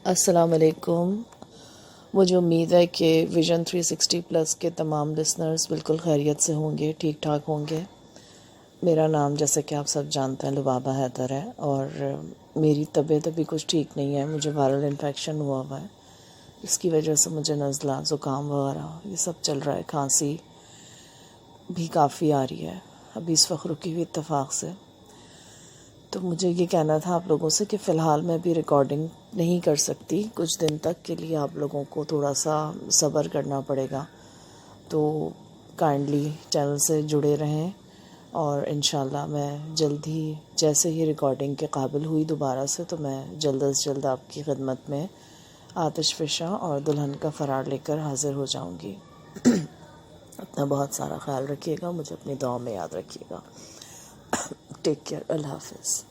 السلام علیکم. مجھے امید ہے کہ ویژن 360 پلس کے تمام لسنرز بالکل خیریت سے ہوں گے، ٹھیک ٹھاک ہوں گے. میرا نام جیسا کہ آپ سب جانتے ہیں لبابہ حیدر ہے، اور میری طبیعت ابھی کچھ ٹھیک نہیں ہے. مجھے وائرل انفیکشن ہوا ہے، اس کی وجہ سے مجھے نزلہ، زکام وغیرہ یہ سب چل رہا ہے. کھانسی بھی کافی آ رہی ہے ابھی اس وقت رکی ہوئی اتفاق سے. تو مجھے یہ کہنا تھا آپ لوگوں سے کہ فی الحال میں بھی ریکارڈنگ نہیں کر سکتی. کچھ دن تک کے لیے آپ لوگوں کو تھوڑا سا صبر کرنا پڑے گا. تو کائنڈلی چینل سے جڑے رہیں، اور انشاءاللہ میں جلد ہی جیسے ہی ریکارڈنگ کے قابل ہوئی دوبارہ سے، تو میں جلد از جلد آپ کی خدمت میں آتش فشاں اور دلہن کا فرار لے کر حاضر ہو جاؤں گی. اپنا بہت سارا خیال رکھیے گا، مجھے اپنی دعاؤں میں یاد رکھیے گا. Take care. اللہ حافظ.